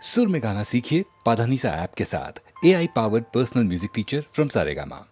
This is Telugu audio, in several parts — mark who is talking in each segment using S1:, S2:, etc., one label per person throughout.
S1: सुर में गाना सीखिए पाधानीसा ऐप के साथ। AI powered personal music teacher from Saregama.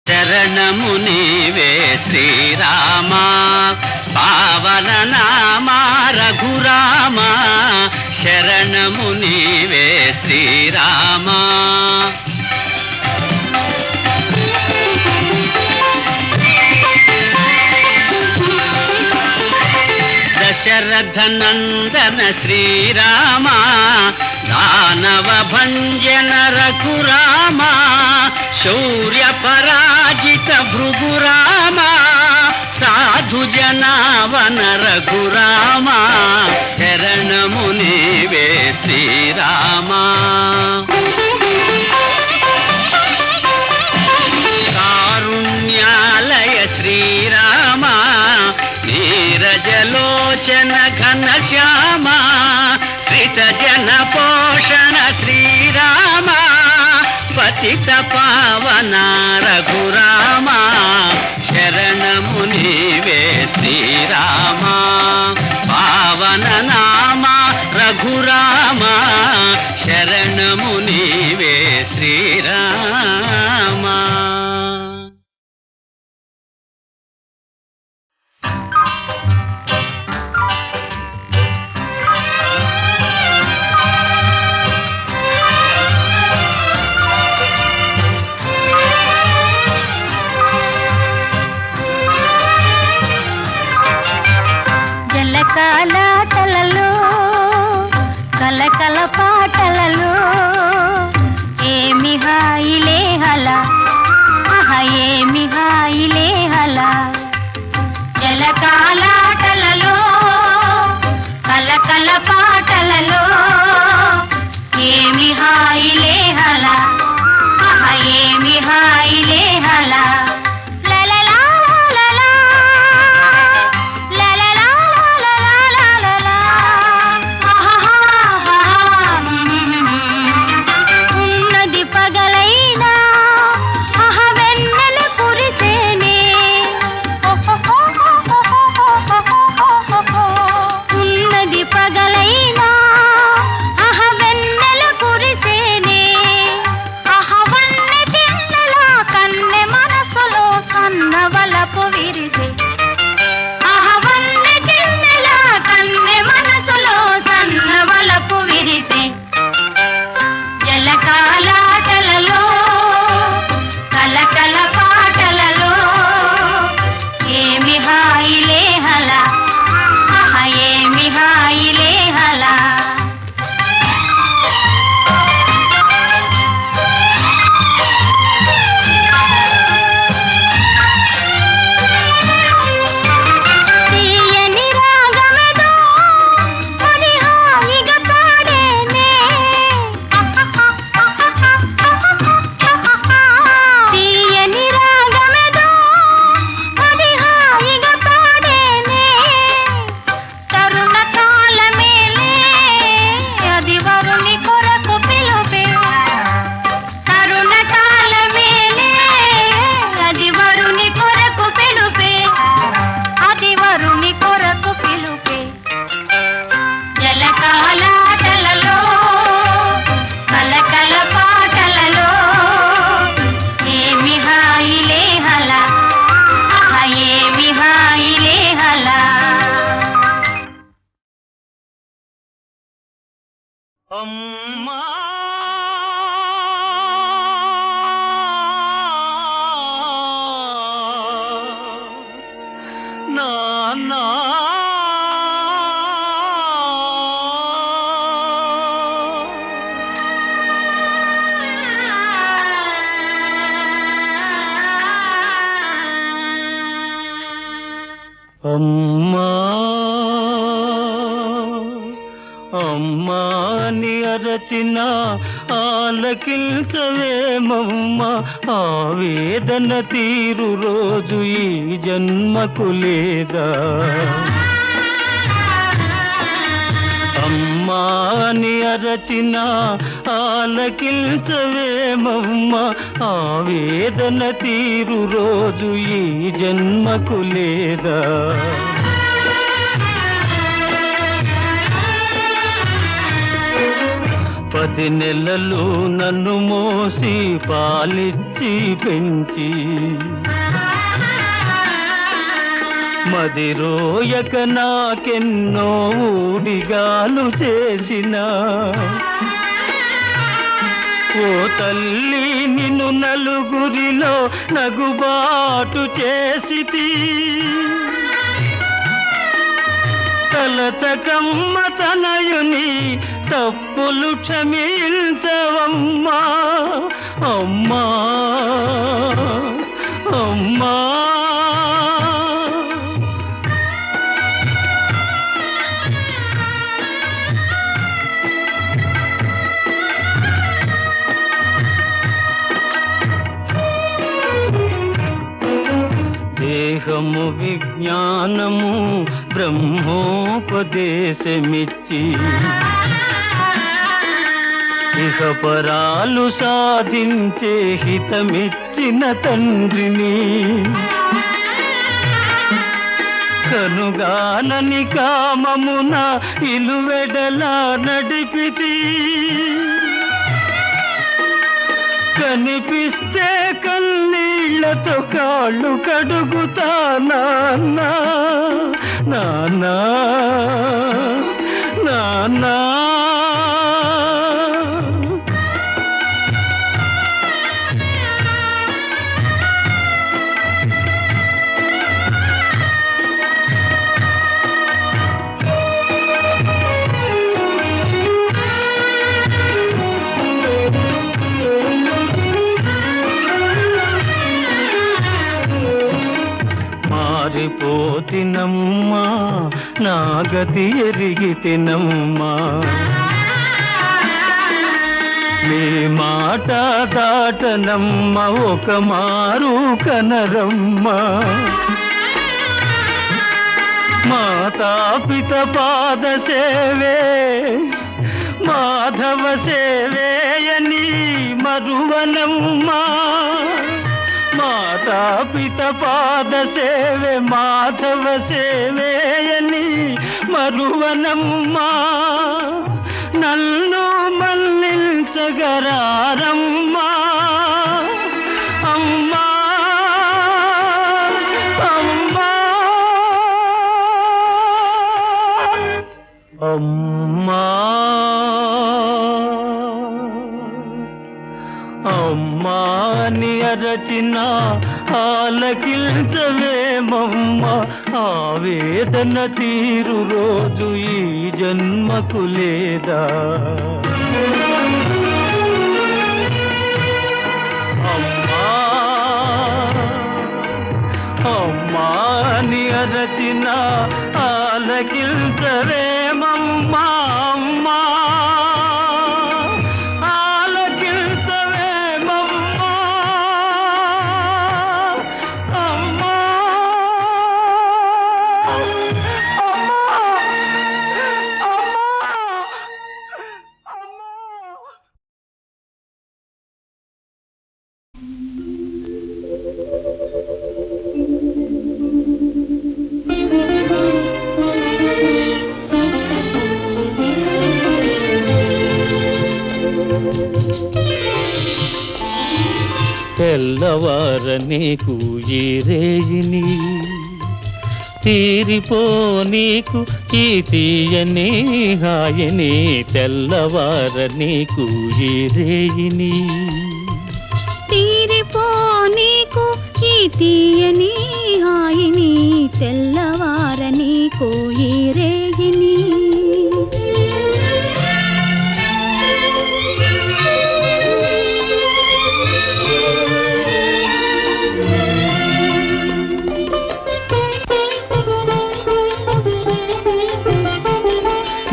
S2: శరణము నీవే శ్రీరామా పావన నామా రఘురామా శరణము నీవే శ్రీరామా దశరథ నందన శ్రీరామా దానవ భంజన రఘురామా శౌర్య పరాజిత భృగురామా సాధు జనావన రఘురామా శరణము నీవే శ్రీరామా కారుణ్యాలయ శ్రీరామా నీరజలోచన ఘనశ్యామా శ్రిత జన పోషణ శ్రీరామా పతిత పావన రఘురామా శరణము నీవే శ్రీరామా పావన నామా రఘురామా శరణము నీవే శ్రీరామా. అమ్మా నాన్నా అమ్మా అమ్మా అని అరచిన ఆలకించవేమమ్మ ఆవేదన తీరు రోజు ఈ జన్మకు లేదా అమ్మా అని అరచిన ఆలకించవేమమ్మ ఆవేదన తీరు రోజు ఈ జన్మకు లేదా 10 నెలలు నన్ను మోసి పాలిచ్చి పెంచి మదిరోయక నాకెన్నో ఊడిగాలు చేసిన ఓ తల్లి నిన్ను నలుగురిలో నగుబాటు చేసితి తలచకమ్మ తనయుని తప్పులు క్షమించవమ్మా అమ్మా అమ్మా దేహము విజ్ఞానము బ్రహ్మోపదేశమిచ్చి ఇహపరాలు సాధించే హితమిచ్చిన తండ్రిని కనుగానని కామమున ఇలువెడలా నడిపితి కనిపిస్తే కన్నీళ్లతో కాళ్ళు కడుగుతా నాన్నా నాన్నా నాన్నా మారిపోతినమ్మా నా గతి ఎరిగితినమ్మా మీ మాట దాటనమ్మ ఒక మారు కనరమ్మా మాతాపిత పాద సేవే మాధవ సేవేయని మరువనమ్మా మాతాపిత పాద సేవే మాధవ సేవేయని మరువనమ్మా నన్ను మన్నించగరారమ్మా అమ్మా అమ్మా అమ్మా అమ్మా అని అరచిన ఆలకించవేమమ్మ ఆవేదన తీరు రోజు ఈ జన్మకు లేదా అమ్మా అమ్మా అని అరచిన ఆలకించవేమమ్మా అమ్మా తెల్లవార నీకు ఈ రేయిని తీరిపో నీకు ఈ తీయని హాయిని తెల్లవార నీకు ఈ రేయిని
S3: తీరిపో నీకు ఈ తీయని హాయిని తెల్లవార నీకు ఈ రేగిని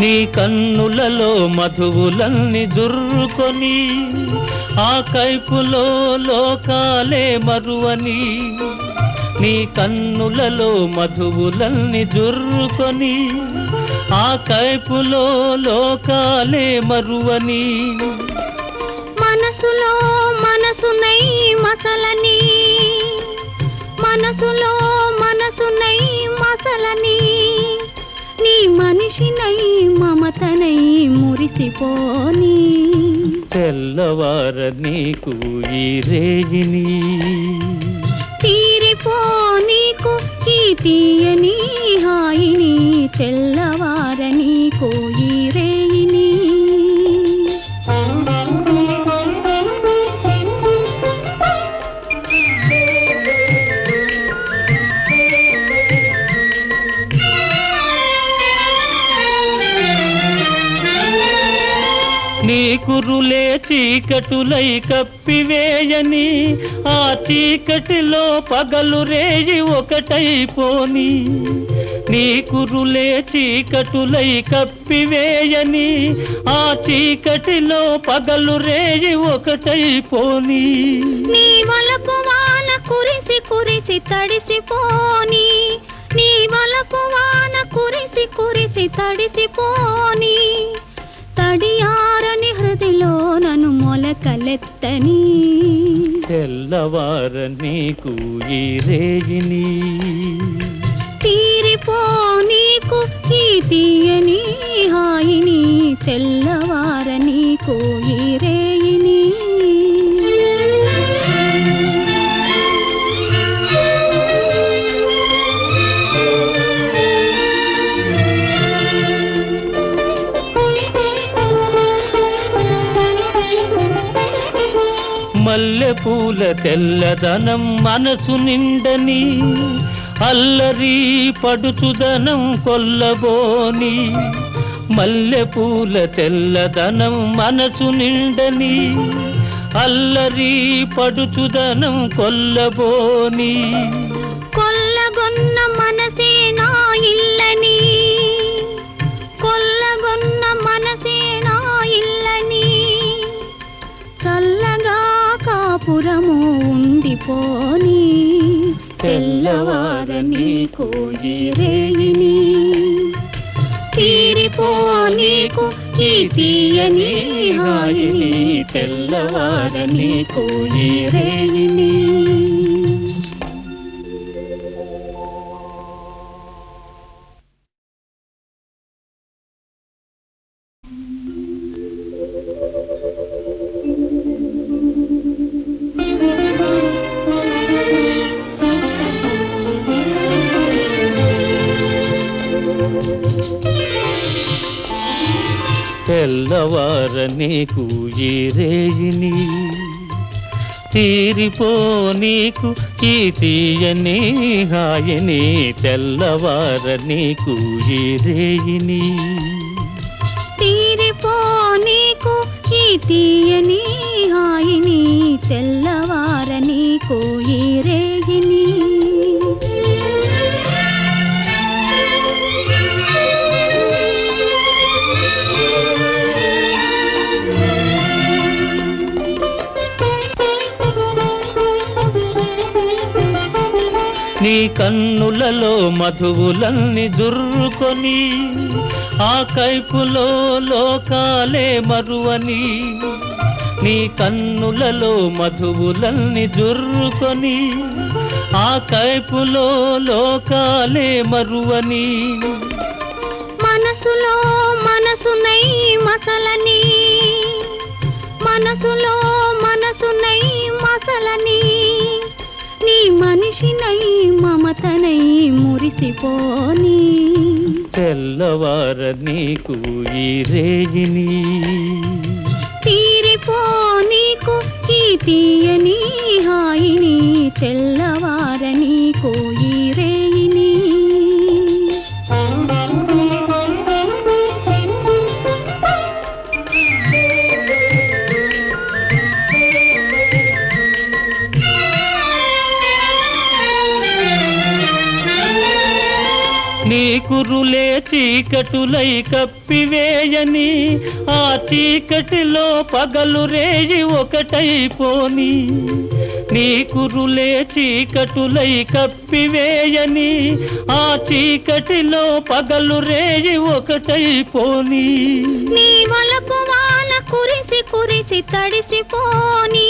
S2: నీ కన్నులలో మధువులన్నీ దుర్రుకొని ఆ కైపులో లోకాలే మరువని నీ కన్నులలో మధువులన్నీ దుర్రుకొని ఆ కైపులో లోకాలే మరువని
S3: మనసులో మనసునై మసలని మనసులో మనసునై మసలని నీ మనిషినై మమతనై మురిసిపోని
S2: తెల్లవార నీకు ఈ రేగిని
S3: తీరిపో నీకు ఈ తీయని హాయిని తెల్లవార నీకు ఈ రేయిని
S2: నీ కురులే చీకటులై కప్పివేయని ఆ చీకటిలో పగలు రేయి ఒకటైపోని నీ కురులే చీకటులై కప్పివేయని ఆ చీకటిలో పగలు రేయి ఒకటైపోని
S3: నీ వలపు వాన కురిసి కురిసి తడిసిపోని నీ వలపు వాన కురిసి కురిసి తడిసిపోని తడియారని హృదిలో నన్ను మొలకలెత్తని
S2: తెల్లవార నీకు ఈ రేగిని
S3: తీరిపో నీకు ఈ తీయని హాయిని తెల్లవార నీకు ఈ రేయిని
S2: మల్లెపూల తెల్లదనం మనసు నిండని అల్లరి పడుచుదనం కొల్లబోని మల్లెపూల తెల్లదనం మనసు నిండని అల్లరి పడుచుదనం కొల్లబోని
S3: కొల్లగొన్న మనసే నా ఇల్లని కొల్లగొన్న మనసే నా ఇల్లని చల్లగా కాపురము ఉండిపోని తెల్లవార నీకు ఈ రేయిని తీరిపో నీకు ఈ తీయని హాయిని తెల్లవార నీకు ఈ రేయిని
S2: తెల్లవార నీకు ఈ రేయిని తీరిపో నీకు ఈ తీయని హాయిని తెల్లవార నీకు ఈ రేయిని
S3: తీరిపో నీకు ఈ తీయని హాయిని తెల్లవార నీకు ఈ రేగిని
S2: నీ కన్నులలో మధువులన్నీ దుర్రుకొని ఆ కైపులో లోకాలే మరువని నీ కన్నులలో మధువులన్నీ దుర్రుకొని ఆ కైపులో లోకాలే మరువని
S3: మనసులో మనసునై మసలని మనసులో మనసునై మసలని నీ మనిషినై మమతనై మురిసిపోని
S2: తెల్లవార నీకు ఈ రేగిని
S3: తీరిపో నీకు ఈ తీయని హాయిని తెల్లవార నీకు ఈ రేయిని
S2: నీ కురులే చీకటులై కప్పివేయని ఆ చీకటిలో పగలు రేయి ఒకటైపోని నీ కురులే చీకటులై కప్పివేయని ఆ చీకటిలో పగలు రేయి ఒకటైపోని
S3: నీ వలపు వాన కురిసి కురిసి తడిసిపోని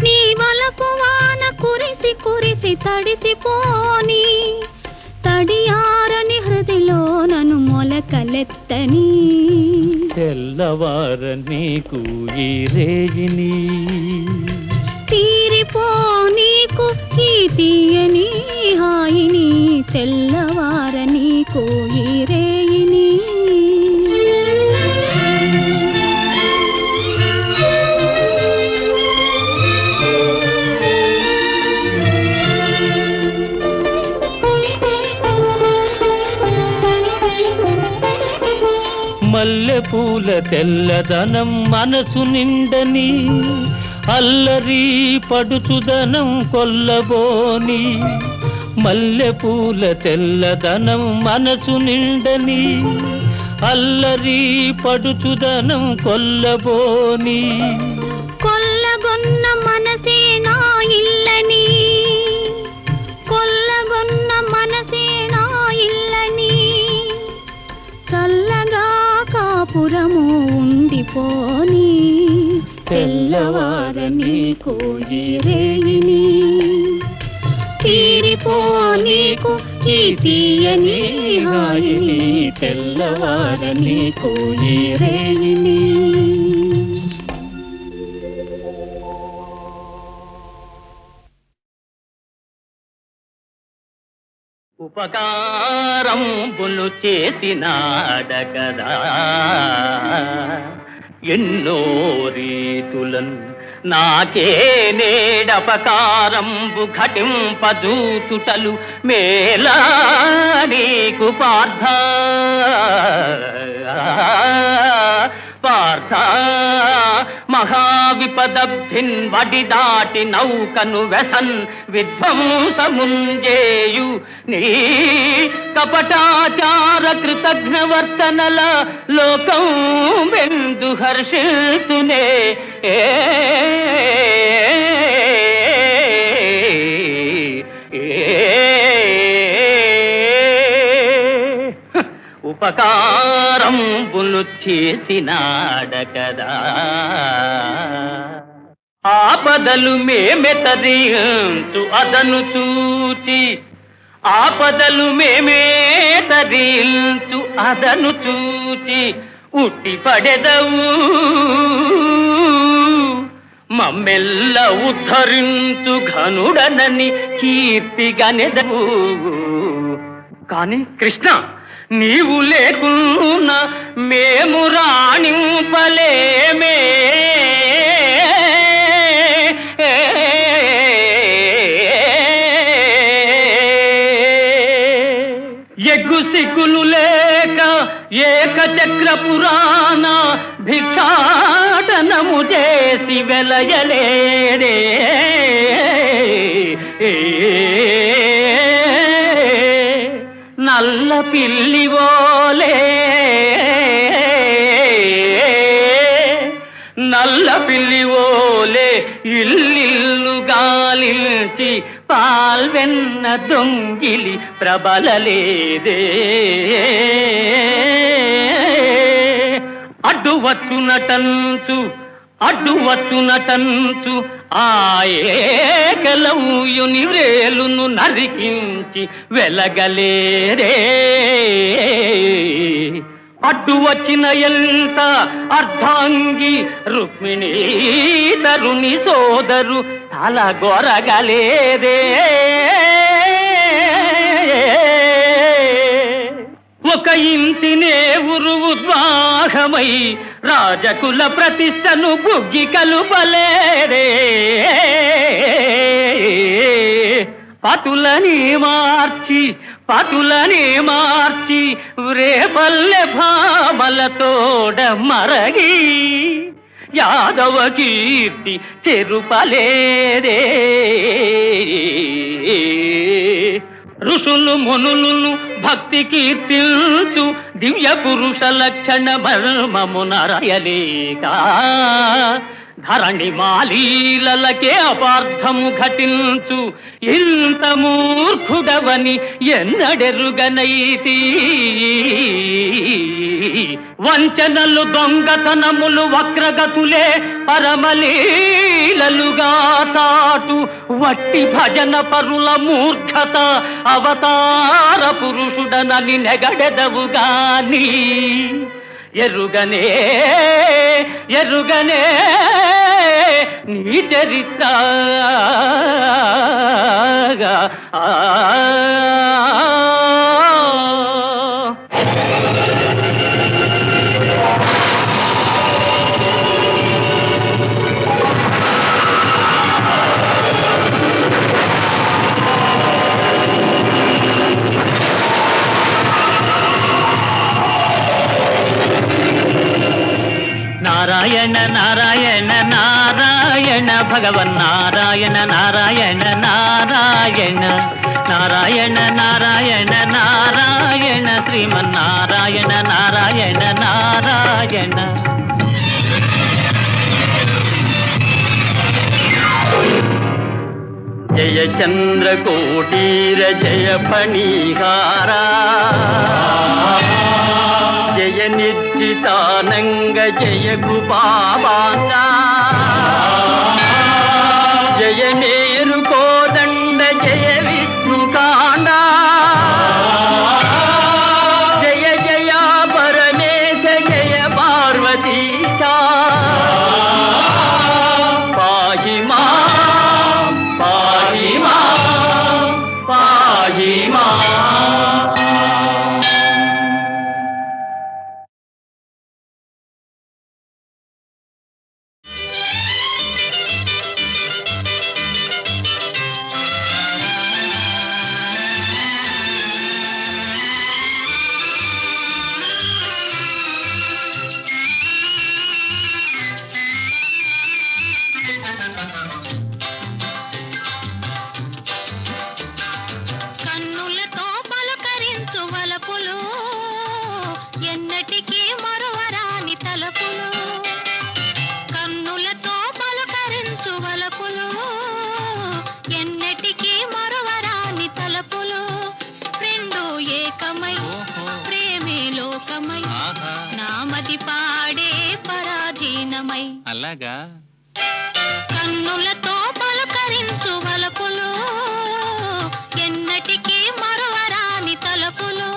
S3: నీ వలపు వాన కురిసి కురిసి తడిసిపోని తడియారని హృదిలో నన్ను మొలకలెత్తని
S2: తెల్లవార నీకు ఈ రేగిని
S3: తీరిపో నీకు ఈ తీయని హాయిని తెల్లవార నీకు ఈ రేయిని
S2: మల్లెపూల తెల్లదనం మనసు నిండని అల్లరి పడుచుదనం కొల్లబోని మల్లెపూల తెల్లదనం మనసు నిండని అల్లరి పడుచుదనం కొల్లబోని
S3: కొల్లగొన్న మనసే నా ఇల్లని కొల్లగొన్న మనసే నా ఇల్లని చల్లగా కాపురము ఉండిపోని తెల్లవార నీకు ఈ రేయిని తీరిపో నీకు ఈ తీయని హాయిని తెల్లవార నీకు ఈ రేయిని
S2: ఉపకారంబులు చేసినాడగదా ఎన్నో రీతులన్ నాకే నేడపకారంబు ఘటింపదూచుటలు మేలా నీకు పార్థ పార్థ మహావిపదబ్ధిన్ వడి దాటి నౌకను వెసన్ విధ్వంసముంజేయు నీ కపటాచార కృతజ్ఞవర్తనల లోకం వెందు హర్షిల్సునే ఉపకారంబులు చేసినాడకదా ఆపదలు మేమెతరించు అదను చూచి ఆపదలు మేమేతరించు అదను చూచి ఉట్టి పడెదవు మమ్మెల్ల ఉద్ధరించు ఘనుడనని కీర్తిగనెదవు కాని కృష్ణ నీవు లేకున్నా మేము రాణింపలేమే ఎగ్గు సిగ్గులు లేక ఏకచక్ర పురాణ భిక్షాటనము చేసి వెలయలేడే నల్ల పిల్లివోలే నల్ల పిల్లివోలే ఇల్లిల్లు గాలించి పాల్వెన్న దొంగిలి ప్రబలలేదే అడ్డువచ్చునటంచు ఆయేకలవుయుని వ్రేలును నరికించి వెలగలేరే అడ్డు వచ్చిన ఎంత అర్ధాంగి రుక్మిణీ తరుని సోదరు చాలా గోరగలేదే. ఒక ఇంటినే ఉద్వాహమై రాజకుల ప్రతిష్టను బుగ్గి కలుపలేదే. పతులని మార్చి రేపల్లె భామలతోడ మరగి యాదవ కీర్తి చెరుపలేదే. ఋషులు మునులను భక్తి కీర్తించు దివ్య పురుష లక్షణ మర్మమునరయలేక ధరణి మాలీలకే అపార్థము ఘటించు ఇంత మూర్ఖుడవని ఎన్నడెరుగనైతి. వంచనలు దొంగతనములు వక్రగతులే పరమలీలలుగా చాటు వట్టి భజన పరుల మూర్ఖత అవతార పురుషుడనని నెగడెదవుగాని ఎరుగనే నీ చరిత్ర. నారాయణ నారాయణ నారాయణ భగవన్నారాయణ నారాయణ నారాయణ నారాయణ నారాయణ నారాయణ శ్రీమన్నారాయణ నారాయణ నారాయణ. జయ చంద్రకోటీర జయ ఫణీహారా జయ నిర్జితానంగ జయ కృపావాంగా జయ మేరు కోదండ జయ విష్ణుకాండ జయ జయ పరమేశ జయ పార్వతీశ పాహి మా పాహి మా పాహి మా.
S3: కన్నులతో పలుకరించు వలపులు ఎన్నటికీ మరువరాని తలపులు. కన్నులతో పలుకరించు వలపులు ఎన్నటికీ మరువరాని తలపులు. రెండు ఏకమై ప్రేమే లోకమై నామది పాడే పరాధీనమై.
S4: అలాగా
S3: కన్నులతో పలుకరించు వలపులు ఎన్నటికీ మరువరాని తలపులు.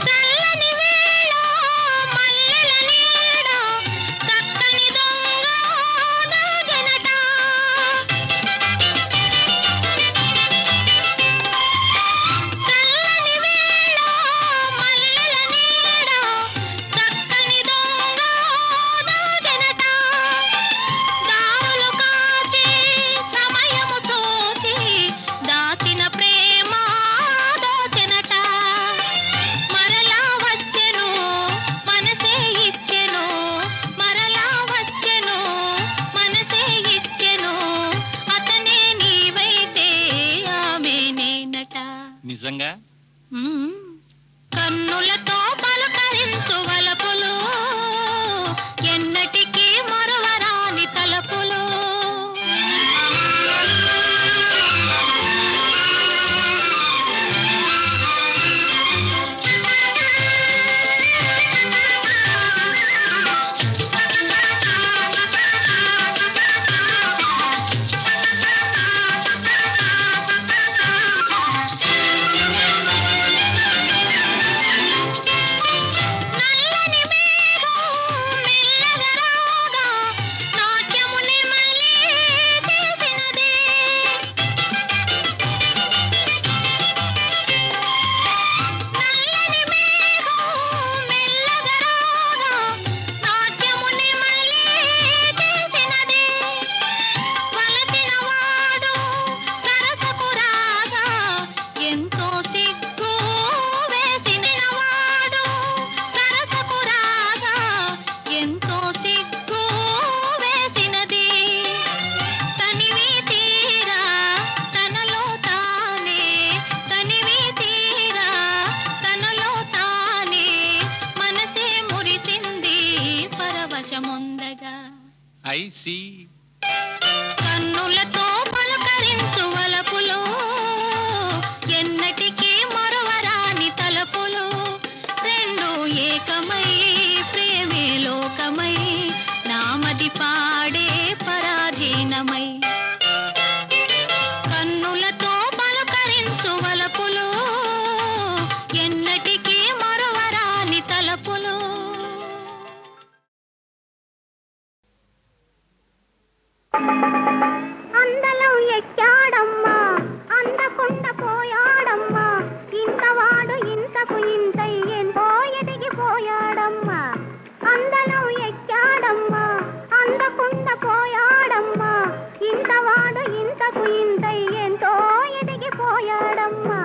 S3: చల్లని
S4: ఐ సి.
S3: కన్నులతో పలకరించు వలపులు ఎన్నటికీ మరువరాని తలపులు రెండు ఏకమై ప్రేమే లోకమై నామది పాడే పరాధీనమై కన్నులతో పలకరించు వలపులు ఎన్నటికీ మరువరాని తలపులు.
S5: అందలం ఎక్కాడమ్మా అందకుండ పోయాడమ్మా ఇంతవాడు ఇంతకు ఇంతై ఎంతో ఎదిగిపోయాడమ్మా. అందలం ఎక్కాడమ్మా అందకుండ పోయాడమ్మా ఇంతవాడు ఇంతకు ఇంతై ఎంతో ఎదిగిపోయాడమ్మా.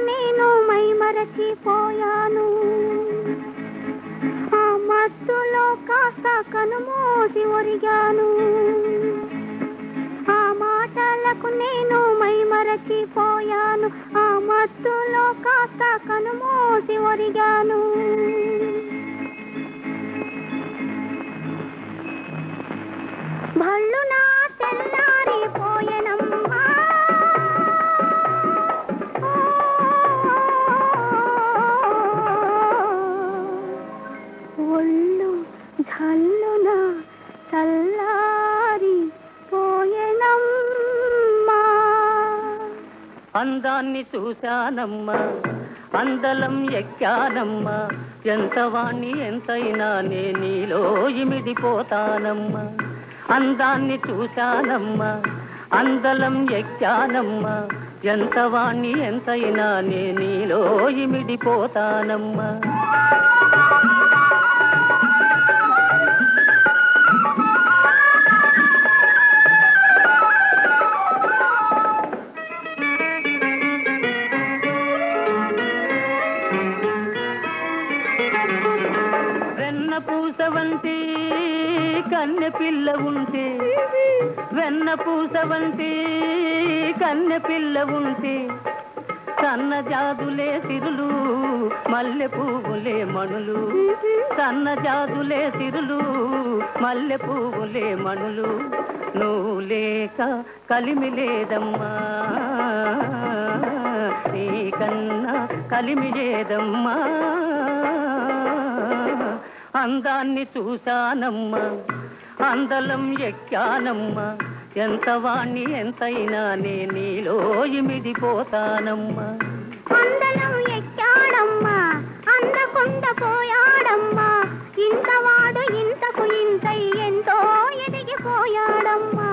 S5: నేను మైమరచిపోయాను ఆ మత్తులో కాస్త కనుమూసి ఒరిగాను. ఆ మాటలకు నేను మైమరచిపోయాను ఆ మత్తులో కాస్త కనుమూసి ఒరిగాను. భళ్ళునా తెల్లారిపోయెనమ్మా ఒళ్ళు ఝల్లున చల్లారిపోయెనమ్మా.
S2: అందాన్ని చూశానమ్మా అందలం ఎక్కానమ్మా ఎంత వాణ్ణి ఎంతైనా నే నీలో ఇమిడిపోతానమ్మా. అందాన్ని చూశానమ్మా అందలం ఎక్కానమ్మా ఎంత వాణ్ణి ఎంతైనా నే నీలో ఇమిడిపోతానమ్మా. వెన్న పూస వంటి కన్నె పిల్ల ఉంటే వెన్న పూస వంటి కన్నె పిల్ల ఉంటే సన్న జాదులే సిరులు మల్లె పువ్వులే మణులు సన్న జాదులే సిరులు మల్లె పువ్వులే మణులు నువ్వు లేక కలిమి లేదమ్మా నీకన్నా కలిమి లేదమ్మా. అందాన్ని చూశానమ్మా అందలం ఎక్కానమ్మా ఎంత వాణ్ణి ఎంతైనా నే నీలో ఇమిడిపోతానమ్మా.
S5: అందలం ఎక్కాడమ్మా అందకుండ పోయాడమ్మా ఇంతవాడు ఇంతకు ఇంతై ఎంతో ఎదిగిపోయాడమ్మా.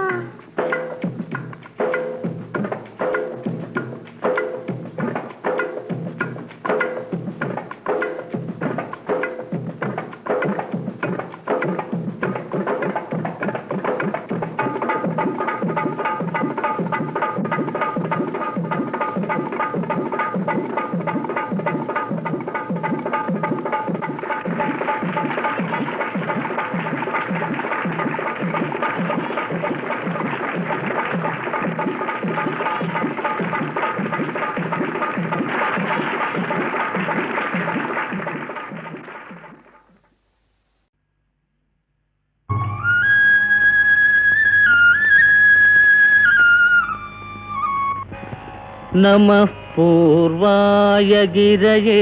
S2: నమః పూర్వాయ గిరయే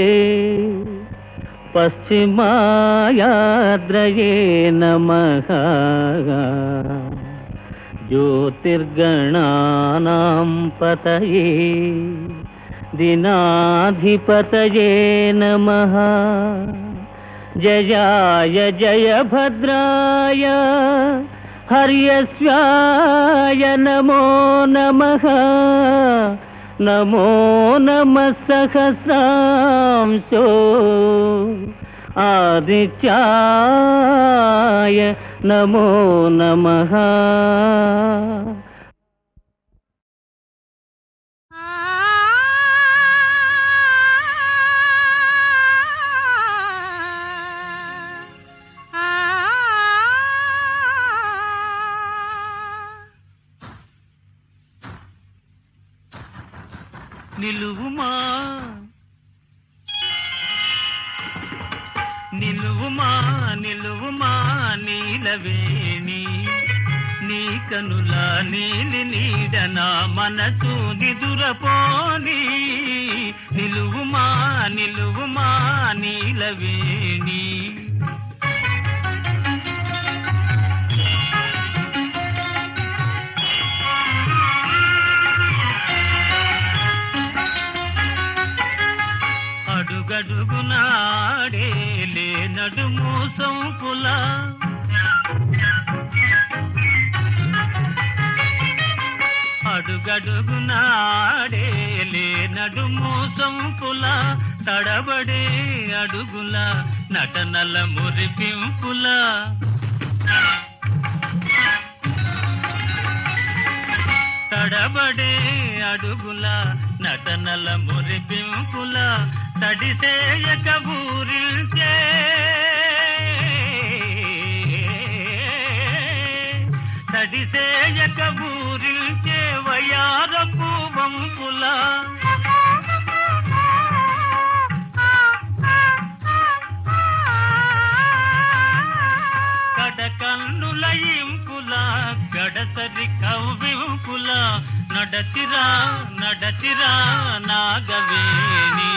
S2: పశ్చిమాయాద్రయే నమః జ్యోతిర్గణానాం పతయే దినాధిపతయే నమః జయాయ జయభద్రాయ హర్యస్వాయ నమో నమః నమో నమః సహస్రాంశో ఆదిత్యాయ నమో నమః.
S4: నిలువుమా నిలువుమా నిలువుమా నీలవేణి నీ కనుల నీలి నీడ నా మనసు నిదురపోని నిలువుమా నిలువుమా నీలవేణి అడుగడుగునాడే నడుము సొంపుల అడుగడుగునాడే నడుము సొంపుల తడబడే అడుగుల నటనల మురిపింపుల తడబడే అడుగుల నటనల మురిపింపుల తడిసేయక ఊరిల్చే తడిసేయక ఊరిల్చే వయారపు వంపుల కడకన్నుల ఇంపుల గడసరి కవ్వింపుల నడచిరా నడచిరా నాగవేణి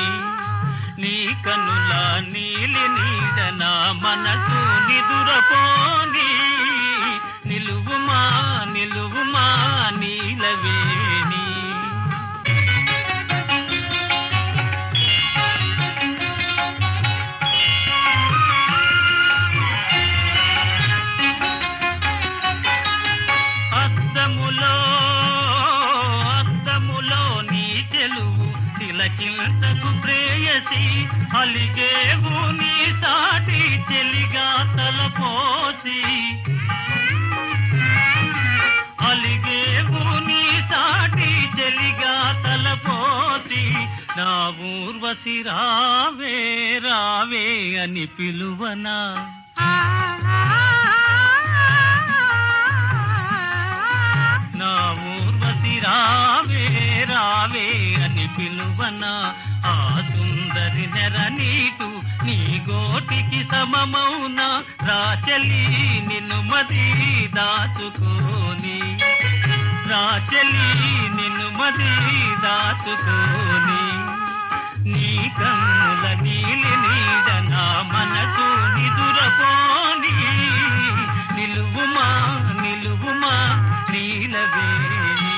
S4: నీ కనుల నీలి నీడ నా మనసు నిదురపోని నిలువుమా నిలువుమా నీలవేణి అద్దములో నీ చెలువు తిలకింతకు ప్రేయసి అలిగేవు నీ సాటి చెలిగా తలపోసి అలిగేవు నీ సాటి చెలిగా తలపోసి నా ఊర్వశి రావే రావే అని పిలువనా నా ఊర్వశి రావే రావే అని పిలువనా ఆ సుందరి నెర నీటు నీ గోటికి సమమౌన రాచలి నిన్ను మది దాచుకోని రాచలి నిన్ను మది దాచుకోని నీ కన్నుల నీలి నీడ నా మనసు నిదురపోని నిలువుమా నిలువుమా నీలవేణి